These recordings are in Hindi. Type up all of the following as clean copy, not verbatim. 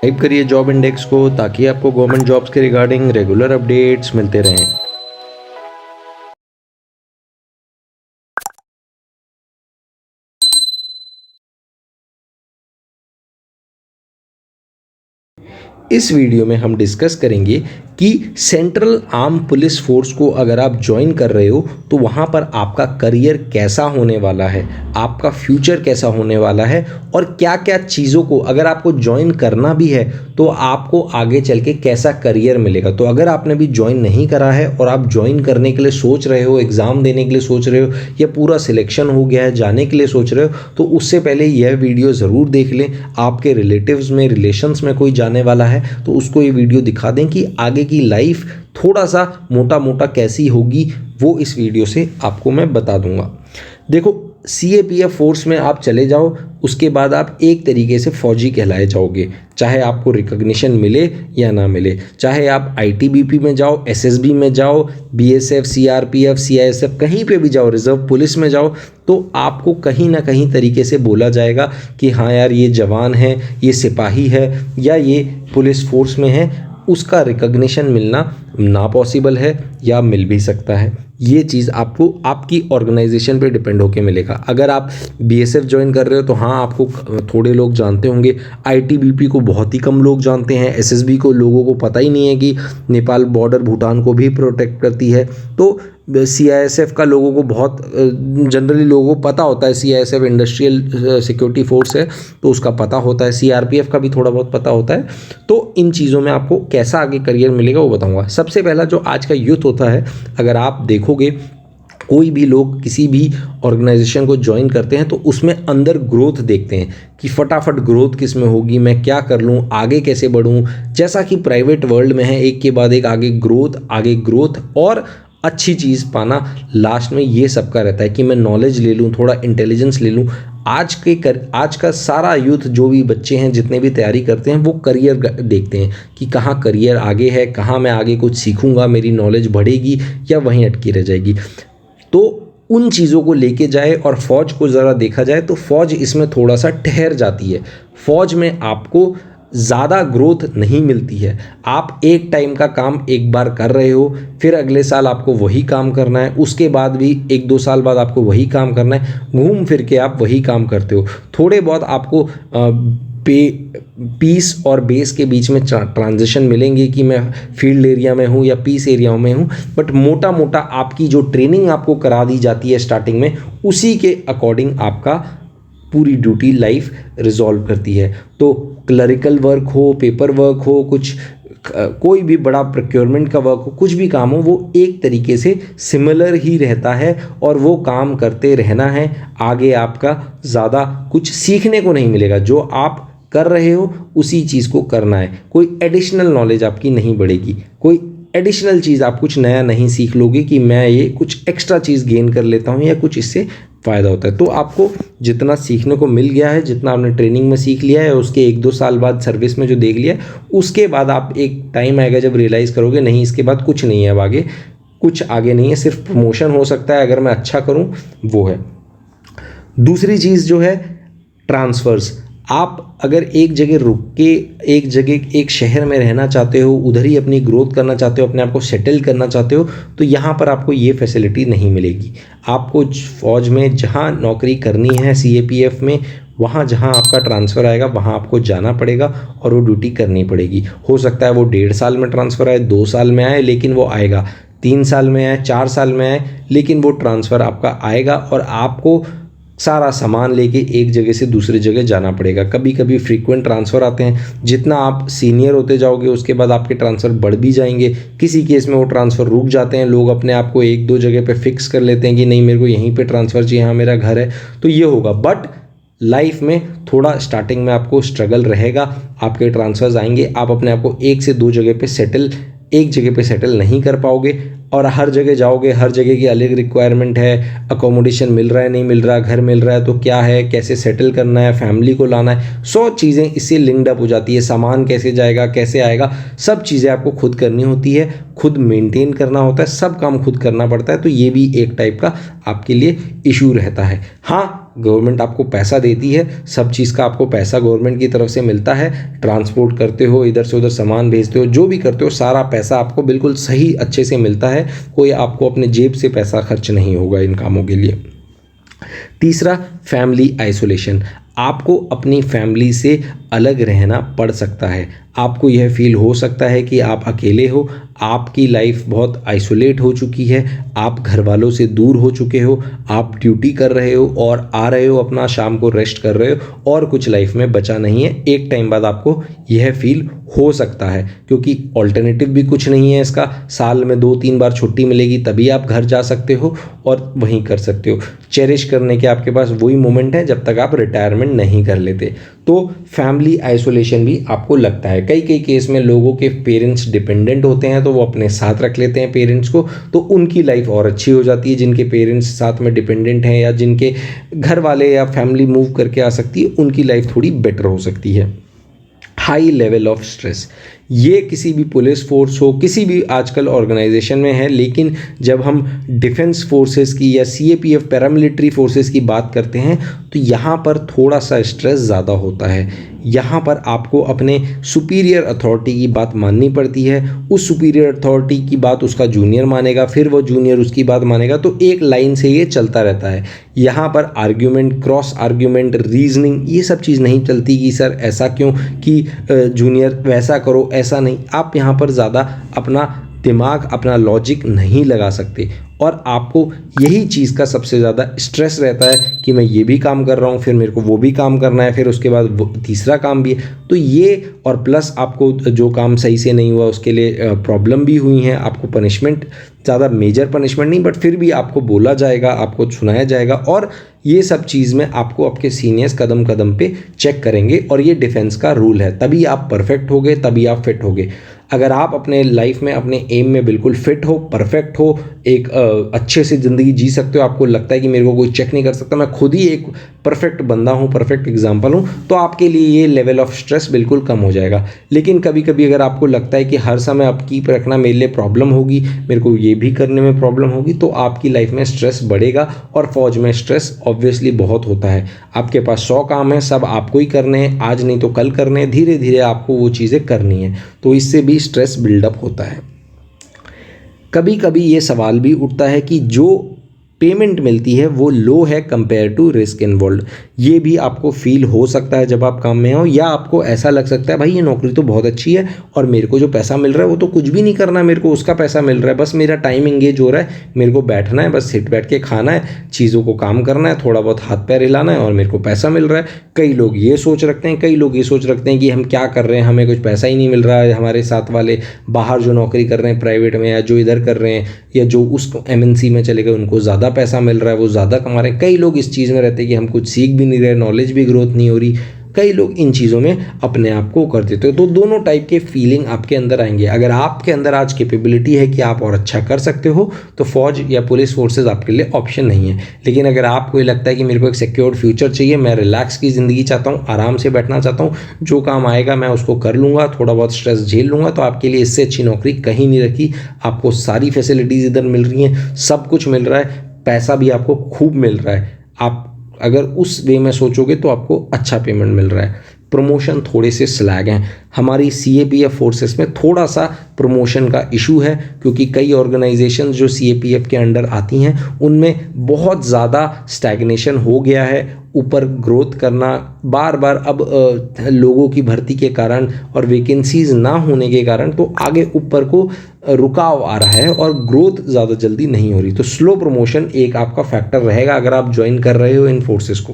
टाइप करिए जॉब इंडेक्स को ताकि आपको गवर्नमेंट जॉब्स के रिगार्डिंग रेगुलर अपडेट्स मिलते रहें। इस वीडियो में हम डिस्कस करेंगे कि सेंट्रल आर्म पुलिस फोर्स को अगर आप ज्वाइन कर रहे हो तो वहाँ पर आपका करियर कैसा होने वाला है, आपका फ्यूचर कैसा होने वाला है और क्या क्या चीज़ों को अगर आपको ज्वाइन करना भी है तो आपको आगे चल के कैसा करियर मिलेगा। तो अगर आपने भी ज्वाइन नहीं करा है और आप ज्वाइन करने के लिए सोच रहे हो, एग्ज़ाम देने के लिए सोच रहे हो या पूरा सिलेक्शन हो गया है जाने के लिए सोच रहे हो, तो उससे पहले यह वीडियो ज़रूर देख लें। आपके रिलेटिव्स में, रिलेशंस में कोई जाने वाला है तो उसको ये वीडियो दिखा दें कि आगे की लाइफ थोड़ा सा मोटा मोटा कैसी होगी, वो इस वीडियो से आपको मैं बता दूंगा। देखो, सीएपीएफ फोर्स में आप चले जाओ, उसके बाद आप एक तरीके से फौजी कहलाए जाओगे, चाहे आपको रिकॉग्निशन मिले या ना मिले। चाहे आप आईटीबीपी में जाओ, एसएसबी में जाओ, बीएसएफ, सीआरपीएफ, सीआईएसएफ, कहीं पे भी जाओ, रिजर्व पुलिस में जाओ, तो आपको कहीं ना कहीं तरीके से बोला जाएगा कि हाँ यार ये जवान है, ये सिपाही है या ये पुलिस फोर्स में है। उसका रिकॉग्निशन मिलना ना पॉसिबल है या मिल भी सकता है। ये चीज़ आपको आपकी ऑर्गेनाइजेशन पे डिपेंड होके मिलेगा। अगर आप बीएसएफ ज्वाइन कर रहे हो तो हाँ, आपको थोड़े लोग जानते होंगे, आईटीबीपी को बहुत ही कम लोग जानते हैं, एसएसबी को लोगों को पता ही नहीं है कि नेपाल बॉर्डर भूटान को भी प्रोटेक्ट करती है। तो सीआईएसएफ का लोगों को बहुत जनरली लोगों को पता होता है, सीआईएसएफ इंडस्ट्रियल सिक्योरिटी फोर्स है तो उसका पता होता है, सीआरपीएफ का भी थोड़ा बहुत पता होता है। तो इन चीज़ों में आपको कैसा आगे करियर मिलेगा वो बताऊंगा। सबसे पहला जो आज का यूथ होता है, अगर आप देखोगे कोई भी लोग किसी भी ऑर्गेनाइजेशन को ज्वाइन करते हैं तो उसमें अंदर ग्रोथ देखते हैं कि फटाफट ग्रोथ किस में होगी, मैं क्या कर लूँ, आगे कैसे बढ़ूँ। जैसा कि प्राइवेट वर्ल्ड में है, एक के बाद एक आगे ग्रोथ और अच्छी चीज़ पाना, लास्ट में ये सबका रहता है कि मैं नॉलेज ले लूँ, थोड़ा इंटेलिजेंस ले लूँ। आज का सारा यूथ, जो भी बच्चे हैं, जितने भी तैयारी करते हैं, वो करियर देखते हैं कि कहाँ करियर आगे है, कहाँ मैं आगे कुछ सीखूंगा, मेरी नॉलेज बढ़ेगी या वहीं अटकी रह जाएगी। तो उन चीज़ों को लेके जाए और फौज को ज़रा देखा जाए तो फौज इसमें थोड़ा सा ठहर जाती है। फौज में आपको ज़्यादा ग्रोथ नहीं मिलती है। आप एक टाइम का काम एक बार कर रहे हो, फिर अगले साल आपको वही काम करना है, उसके बाद भी 1-2 साल बाद आपको वही काम करना है, घूम फिर के आप वही काम करते हो। थोड़े बहुत आपको पीस और बेस के बीच में ट्रांजिशन मिलेंगे कि मैं फील्ड एरिया में हूँ या पीस एरिया में हूँ, बट मोटा मोटा आपकी जो ट्रेनिंग आपको करा दी जाती है स्टार्टिंग में, उसी के अकॉर्डिंग आपका पूरी ड्यूटी लाइफ रिजॉल्व करती है। तो क्लरिकल वर्क हो, पेपर वर्क हो, कोई भी बड़ा प्रोक्योरमेंट का वर्क हो, कुछ भी काम हो, वो एक तरीके से सिमिलर ही रहता है और वो काम करते रहना है। आगे आपका ज़्यादा कुछ सीखने को नहीं मिलेगा, जो आप कर रहे हो उसी चीज़ को करना है। कोई एडिशनल नॉलेज आपकी नहीं बढ़ेगी, कोई एडिशनल चीज़ आप कुछ नया नहीं सीख लोगे कि मैं ये कुछ एक्स्ट्रा चीज़ गेन कर लेता हूँ या कुछ इससे फ़ायदा होता है। तो आपको जितना सीखने को मिल गया है, जितना आपने ट्रेनिंग में सीख लिया है, उसके 1-2 साल बाद सर्विस में जो देख लिया है, उसके बाद आप एक टाइम आएगा जब रियलाइज़ करोगे नहीं, इसके बाद कुछ नहीं है, अब आगे कुछ आगे नहीं है, सिर्फ प्रमोशन हो सकता है अगर मैं अच्छा करूँ, वो है। दूसरी चीज़ जो है ट्रांसफ़र्स। आप अगर एक जगह रुक के एक शहर में रहना चाहते हो, उधर ही अपनी ग्रोथ करना चाहते हो, अपने आप को सेटल करना चाहते हो, तो यहाँ पर आपको ये फैसिलिटी नहीं मिलेगी। आपको फौज में जहाँ नौकरी करनी है, सीएपीएफ में, वहाँ जहाँ आपका ट्रांसफ़र आएगा वहाँ आपको जाना पड़ेगा और वो ड्यूटी करनी पड़ेगी। हो सकता है वो 1.5 साल में ट्रांसफ़र आए, 2 साल में आए, लेकिन वो आएगा। 3 साल में आए, 4 साल में आए, लेकिन वो ट्रांसफ़र आपका आएगा और आपको सारा सामान लेके एक जगह से दूसरी जगह जाना पड़ेगा। कभी कभी फ्रीक्वेंट ट्रांसफ़र आते हैं, जितना आप सीनियर होते जाओगे उसके बाद आपके ट्रांसफ़र बढ़ भी जाएंगे। किसी केस में वो ट्रांसफ़र रुक जाते हैं, लोग अपने आप को 1-2 जगह पे फिक्स कर लेते हैं कि नहीं मेरे को यहीं पे ट्रांसफ़र चाहिए, यहाँ मेरा घर है, तो ये होगा। बट लाइफ में थोड़ा स्टार्टिंग में आपको स्ट्रगल रहेगा, आपके ट्रांसफ़र्स आएंगे, आप अपने आप को 1 से 2 जगह पे एक जगह पे सेटल नहीं कर पाओगे और हर जगह जाओगे, हर जगह की अलग रिक्वायरमेंट है, अकोमोडेशन मिल रहा है नहीं मिल रहा, घर मिल रहा है तो क्या है, कैसे सेटल करना है, फैमिली को लाना है, 100 चीज़ें इससे लिंक्ड अप हो जाती है। सामान कैसे जाएगा, कैसे आएगा, सब चीज़ें आपको खुद करनी होती है, खुद मेंटेन करना होता है, सब काम खुद करना पड़ता है। तो ये भी एक टाइप का आपके लिए इशू रहता है। हाँ, गवर्नमेंट आपको पैसा देती है, सब चीज़ का आपको पैसा गवर्नमेंट की तरफ से मिलता है, ट्रांसपोर्ट करते हो, इधर से उधर सामान भेजते हो, जो भी करते हो सारा पैसा आपको बिल्कुल सही अच्छे से मिलता है, कोई आपको अपने जेब से पैसा खर्च नहीं होगा इन कामों के लिए। तीसरा, फैमिली आइसोलेशन। आपको अपनी फैमिली से अलग रहना पड़ सकता है, आपको यह फील हो सकता है कि आप अकेले हो, आपकी लाइफ बहुत आइसोलेट हो चुकी है, आप घर वालों से दूर हो चुके हो, आप ड्यूटी कर रहे हो और आ रहे हो अपना शाम को रेस्ट कर रहे हो और कुछ लाइफ में बचा नहीं है। एक टाइम बाद आपको यह फील हो सकता है, क्योंकि ऑल्टरनेटिव भी कुछ नहीं है इसका। साल में 2-3 बार छुट्टी मिलेगी तभी आप घर जा सकते हो और वहीं कर सकते हो। चेरिश करने के आपके पास वही मोमेंट है जब तक आप रिटायरमेंट नहीं कर लेते। तो फैमिली आइसोलेशन भी आपको लगता है। कई कई केस में लोगों के पेरेंट्स डिपेंडेंट होते हैं तो वो अपने साथ रख लेते हैं पेरेंट्स को, तो उनकी लाइफ और अच्छी हो जाती है। जिनके पेरेंट्स साथ में डिपेंडेंट हैं या जिनके घर वाले या फैमिली मूव करके आ सकती है, उनकी लाइफ थोड़ी बेटर हो सकती है। हाई लेवल ऑफ स्ट्रेस, ये किसी भी पुलिस फोर्स हो, किसी भी आजकल ऑर्गेनाइजेशन में है, लेकिन जब हम डिफेंस फोर्सेस की या सीएपीएफ पैरामिलिट्री फोर्सेस की बात करते हैं तो यहाँ पर थोड़ा सा स्ट्रेस ज़्यादा होता है। यहाँ पर आपको अपने सुपीरियर अथॉरिटी की बात माननी पड़ती है। उस सुपीरियर अथॉरिटी की बात उसका जूनियर मानेगा, फिर वो जूनियर उसकी बात मानेगा, तो एक लाइन से ये चलता रहता है। यहाँ पर आर्ग्यूमेंट, क्रॉस आर्ग्यूमेंट, रीजनिंग, ये सब चीज़ नहीं चलती कि सर ऐसा क्यों, कि जूनियर वैसा करो, ऐसा नहीं। आप यहाँ पर ज़्यादा अपना दिमाग, अपना लॉजिक नहीं लगा सकते और आपको यही चीज़ का सबसे ज़्यादा स्ट्रेस रहता है कि मैं ये भी काम कर रहा हूँ, फिर मेरे को वो भी काम करना है, फिर उसके बाद वो तीसरा काम भी है। तो ये और प्लस आपको जो काम सही से नहीं हुआ उसके लिए प्रॉब्लम भी हुई हैं, आपको पनिशमेंट, ज़्यादा मेजर पनिशमेंट नहीं बट फिर भी आपको बोला जाएगा, आपको सुनाया जाएगा, और ये सब चीज़ में आपको आपके सीनियर्स कदम कदम पे चेक करेंगे। और ये डिफेंस का रूल है, तभी आप परफेक्ट होगे, तभी आप फिट होगे। अगर आप अपने लाइफ में, अपने एम में बिल्कुल फिट हो, परफेक्ट हो, एक अच्छे से ज़िंदगी जी सकते हो, आपको लगता है कि मेरे को कोई चेक नहीं कर सकता, मैं खुद ही एक परफेक्ट बंदा हूँ, परफेक्ट एग्जाम्पल हूँ, तो आपके लिए ये लेवल ऑफ स्ट्रेस बिल्कुल कम हो जाएगा। लेकिन कभी कभी अगर आपको लगता है कि हर समय आप कीप रखना मेरे लिए प्रॉब्लम होगी, मेरे को ये भी करने में प्रॉब्लम होगी, तो आपकी लाइफ में स्ट्रेस बढ़ेगा। और फौज में स्ट्रेस ऑब्वियसली बहुत होता है। आपके पास 100 काम है, सब आपको ही करने हैं, आज नहीं तो कल करने हैं, धीरे धीरे आपको वो चीज़ें करनी है, तो इससे भी स्ट्रेस बिल्डअप होता है। कभी कभी ये सवाल भी उठता है कि जो पेमेंट मिलती है वो लो है कंपेयर टू रिस्क इन्वॉल्व। ये भी आपको फील हो सकता है जब आप काम में हो, या आपको ऐसा लग सकता है भाई ये नौकरी तो बहुत अच्छी है और मेरे को जो पैसा मिल रहा है वो तो कुछ भी नहीं करना, मेरे को उसका पैसा मिल रहा है, बस मेरा टाइम एंगेज हो रहा है, मेरे को बैठना है, बस सिट बैठ के खाना है, चीज़ों को काम करना है, थोड़ा बहुत हाथ पैर हिलाना है और मेरे को पैसा मिल रहा है। कई लोग ये सोच रखते हैं, कई लोग ये सोच रखते हैं कि हम क्या कर रहे हैं, हमें कुछ पैसा ही नहीं मिल रहा है, हमारे साथ वाले बाहर जो नौकरी कर रहे हैं प्राइवेट में, या जो इधर कर रहे हैं, या जो उस एमएनसी में चले गए उनको ज़्यादा पैसा मिल रहा है, वो ज़्यादा कमा रहे हैं। कई लोग इस चीज़ में रहते हैं कि हम कुछ सीख भी नहीं रहे, नॉलेज भी ग्रोथ नहीं हो रही। कई लोग इन चीज़ों में अपने आप को कर देते हो। तो दोनों टाइप के फीलिंग आपके अंदर आएंगे। अगर आपके अंदर आज कैपेबिलिटी है कि आप और अच्छा कर सकते हो तो फौज या पुलिस फोर्सेज आपके लिए ऑप्शन नहीं है। लेकिन अगर आपको ये लगता है कि मेरे को एक सिक्योर्ड फ्यूचर चाहिए, मैं रिलैक्स की ज़िंदगी चाहता हूँ, आराम से बैठना चाहता हूँ, जो काम आएगा मैं उसको कर लूँगा, थोड़ा बहुत स्ट्रेस झेल लूँगा, तो आपके लिए इससे अच्छी नौकरी कहीं नहीं रखी। आपको सारी फैसिलिटीज़ इधर मिल रही हैं, सब कुछ मिल रहा है, पैसा भी आपको खूब मिल रहा है। आप अगर उस वे में सोचोगे तो आपको अच्छा पेमेंट मिल रहा है। प्रमोशन थोड़े से स्लैग हैं। हमारी सीएपीएफ फोर्सेस में थोड़ा सा प्रमोशन का इशू है, क्योंकि कई ऑर्गेनाइजेशन जो सीएपीएफ के अंडर आती हैं उनमें बहुत ज़्यादा स्टैग्नेशन हो गया है। ऊपर ग्रोथ करना बार बार अब लोगों की भर्ती के कारण और वैकेंसीज ना होने के कारण तो आगे ऊपर को रुकाव आ रहा है और ग्रोथ ज़्यादा जल्दी नहीं हो रही। तो स्लो प्रमोशन एक आपका फैक्टर रहेगा अगर आप ज्वाइन कर रहे हो इन फोर्सेस को।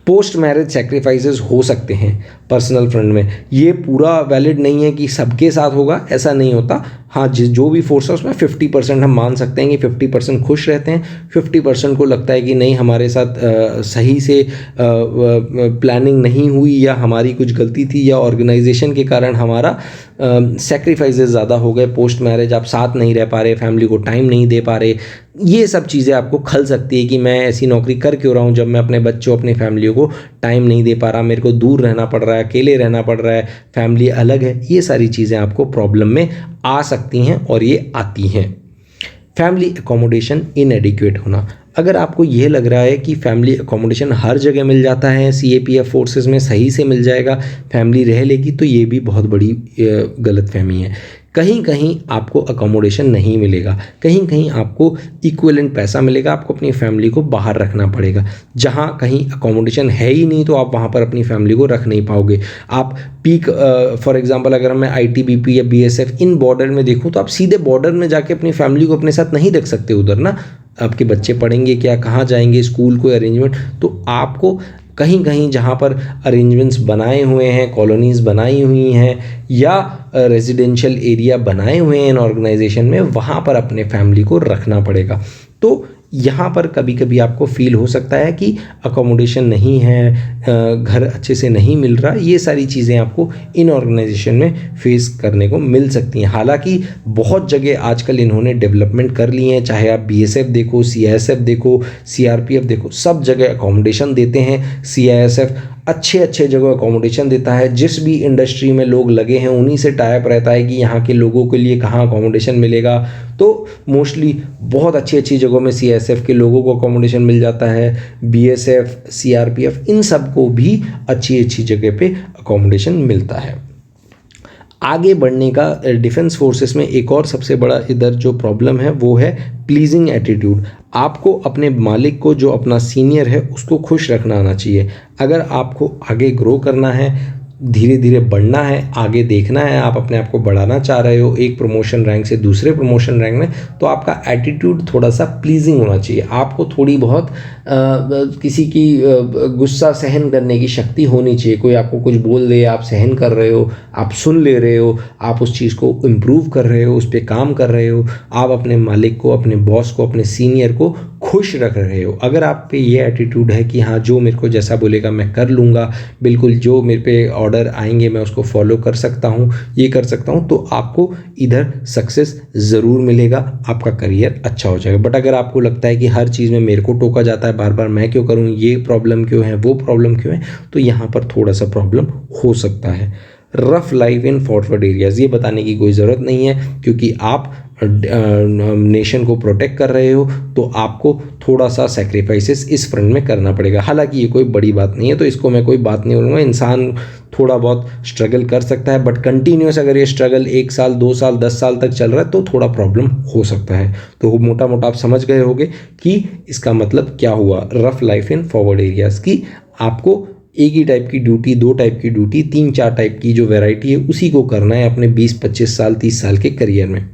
पोस्ट मैरिज सेक्रीफाइसेस हो सकते हैं पर्सनल फ्रंट में। ये पूरा वैलिड नहीं है कि सबके साथ होगा, ऐसा नहीं होता। हाँ, जो भी फोर्स है उसमें 50% हम मान सकते हैं कि 50% खुश रहते हैं, 50% को लगता है कि नहीं हमारे साथ सही से प्लानिंग नहीं हुई, या हमारी कुछ गलती थी, या ऑर्गेनाइजेशन के कारण हमारा सेक्रीफाइसेस ज़्यादा हो गए। पोस्ट मैरिज आप साथ नहीं रह पा रहे, फैमिली को टाइम नहीं दे पा रहे, ये सब चीज़ें आपको खल सकती है कि मैं ऐसी नौकरी कर क्यों रहा हूँ जब मैं अपने बच्चों, अपनी फैमिली को टाइम नहीं दे पा रहा, मेरे को दूर रहना पड़ रहा है, अकेले रहना पड़ रहा है, फैमिली अलग है। ये सारी चीज़ें आपको प्रॉब्लम में आ सकती हैं और ये आती हैं। फैमिली एकोमोडेशन इनएडिक्वेट होना। अगर आपको ये लग रहा है कि फैमिली अकोमोडेशन हर जगह मिल जाता है, सीएपीएफ फोर्सेस में सही से मिल जाएगा, फैमिली रह लेगी, तो ये भी बहुत बड़ी गलतफहमी है। कहीं कहीं आपको अकोमोडेशन नहीं मिलेगा, कहीं कहीं आपको इक्विवेलेंट पैसा मिलेगा, आपको अपनी फैमिली को बाहर रखना पड़ेगा। जहाँ कहीं अकोमोडेशन है ही नहीं तो आप वहाँ पर अपनी फैमिली को रख नहीं पाओगे। आप पीक फॉर एग्जांपल अगर मैं आईटीबीपी या बीएसएफ इन बॉर्डर में देखूँ तो आप सीधे बॉर्डर में जाके अपनी फैमिली को अपने साथ नहीं रख सकते उधर ना, आपके बच्चे पढ़ेंगे क्या, कहाँ जाएंगे, स्कूल कोई अरेंजमेंट, तो आपको कहीं कहीं जहाँ पर अरेंजमेंट्स बनाए हुए हैं, कॉलोनीज़ बनाई हुई हैं या रेजिडेंशियल एरिया बनाए हुए हैं इन ऑर्गेनाइजेशन में, वहाँ पर अपने फैमिली को रखना पड़ेगा। तो यहाँ पर कभी कभी आपको फील हो सकता है कि अकोमोडेशन नहीं है, घर अच्छे से नहीं मिल रहा, ये सारी चीज़ें आपको इन ऑर्गेनाइजेशन में फेस करने को मिल सकती हैं। हालांकि बहुत जगह आजकल इन्होंने डेवलपमेंट कर ली हैं, चाहे आप बीएसएफ देखो, सीआईएसएफ देखो, सीआरपीएफ देखो, सब जगह अकोमोडेशन देते हैं। सीआईएसएफ अच्छे अच्छे जगह अकोमोडेशन देता है, जिस भी इंडस्ट्री में लोग लगे हैं उन्हीं से टाइप रहता है कि यहाँ के लोगों के लिए कहाँ अकोमोडेशन मिलेगा। तो मोस्टली बहुत अच्छी अच्छी जगहों में सीआईएसएफ के लोगों को अकोमोडेशन मिल जाता है, बीएसएफ, सीआरपीएफ, इन सब को भी अच्छी अच्छी जगह पे अकोमोडेशन मिलता है। आगे बढ़ने का डिफेंस फोर्सेस में एक और सबसे बड़ा इधर जो प्रॉब्लम है वो है प्लीजिंग एटीट्यूड। आपको अपने मालिक को, जो अपना सीनियर है, उसको खुश रखना आना चाहिए। अगर आपको आगे ग्रो करना है, धीरे धीरे बढ़ना है, आगे देखना है, आप अपने आप को बढ़ाना चाह रहे हो एक प्रमोशन रैंक से दूसरे प्रमोशन रैंक में, तो आपका एटीट्यूड थोड़ा सा प्लीजिंग होना चाहिए। आपको थोड़ी बहुत किसी की गुस्सा सहन करने की शक्ति होनी चाहिए। कोई आपको कुछ बोल दे, आप सहन कर रहे हो, आप सुन ले रहे हो, आप उस चीज़ को इम्प्रूव कर रहे हो, उस पर काम कर रहे हो, आप अपने मालिक को, अपने बॉस को, अपने सीनियर को खुश रख रहे हो। अगर आप पे ये एटीट्यूड है कि हाँ, जो मेरे को जैसा बोलेगा मैं कर लूँगा, बिल्कुल जो मेरे पे ऑर्डर आएंगे मैं उसको फॉलो कर सकता हूँ, ये कर सकता हूँ, तो आपको इधर सक्सेस ज़रूर मिलेगा, आपका करियर अच्छा हो जाएगा। बट अगर आपको लगता है कि हर चीज़ में मेरे को टोका जाता है बार बार, मैं क्यों करूँ, ये प्रॉब्लम क्यों है, वो प्रॉब्लम क्यों है, तो यहाँ पर थोड़ा सा प्रॉब्लम हो सकता है। Rough life in forward areas, ये बताने की कोई ज़रूरत नहीं है, क्योंकि आप नेशन को प्रोटेक्ट कर रहे हो तो आपको थोड़ा सा सेक्रीफाइसेस इस फ्रंट में करना पड़ेगा। हालांकि ये कोई बड़ी बात नहीं है, तो इसको मैं कोई बात नहीं बोलूँगा। इंसान थोड़ा बहुत स्ट्रगल कर सकता है, बट कंटिन्यूस अगर ये स्ट्रगल 1 साल 2 साल 10 साल तक चल रहा है तो थोड़ा प्रॉब्लम हो सकता है। तो मोटा मोटा आप समझ गए होंगे कि इसका मतलब क्या हुआ rough life in forward areas की। आपको एक ही टाइप की ड्यूटी, 2 टाइप की ड्यूटी, 3-4 टाइप की जो वैरायटी है उसी को करना है अपने 20-25 साल 30 साल के करियर में।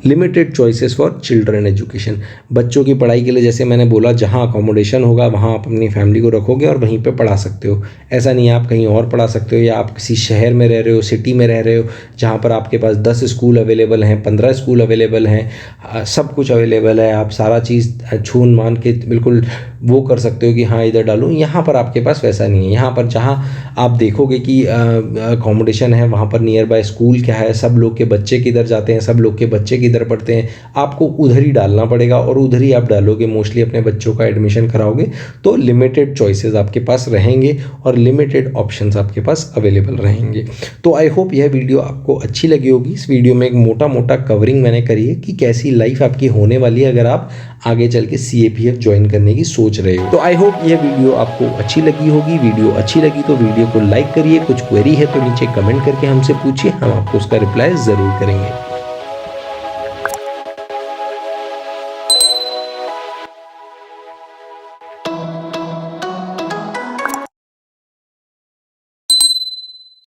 Limited choices for children education, बच्चों की पढ़ाई के लिए जैसे मैंने बोला, जहाँ अकोमोडेशन होगा वहाँ आप अपनी फैमिली को रखोगे और वहीं पे पढ़ा सकते हो। ऐसा नहीं है आप कहीं और पढ़ा सकते हो, या आप किसी शहर में रह रहे हो, सिटी में रह रहे हो, जहाँ पर आपके पास 10 स्कूल अवेलेबल हैं, 15 स्कूल अवेलेबल हैं, सब कुछ अवेलेबल है, आप सारा चीज़ छून मान के बिल्कुल वो कर सकते हो कि हाँ इधर डालूँ। यहाँ पर आपके पास वैसा नहीं है। यहाँ पर जहाँ आप देखोगे कि अकोमोडेशन है, वहाँ पर नियर बाय स्कूल क्या है, सब लोग के बच्चे किधर जाते हैं, सब लोग के बच्चे किधर पढ़ते हैं, आपको उधर ही डालना पड़ेगा और उधर ही आप डालोगे, मोस्टली अपने बच्चों का एडमिशन कराओगे। तो लिमिटेड चॉइसेस आपके पास रहेंगे और लिमिटेड ऑप्शंस आपके पास अवेलेबल रहेंगे। तो आई होप यह वीडियो आपको अच्छी लगी होगी। इस वीडियो में एक मोटा मोटा कवरिंग मैंने करी है कि कैसी लाइफ आपकी होने वाली है अगर आप आगे चल के सीएपीएफ ज्वाइन करने की सोच रहे हो। तो आई होप यह वीडियो आपको अच्छी लगी होगी। वीडियो अच्छी लगी तो वीडियो को लाइक करिए, कुछ क्वेरी है तो नीचे कमेंट करके हमसे पूछिए, हम आपको उसका रिप्लाई ज़रूर करेंगे।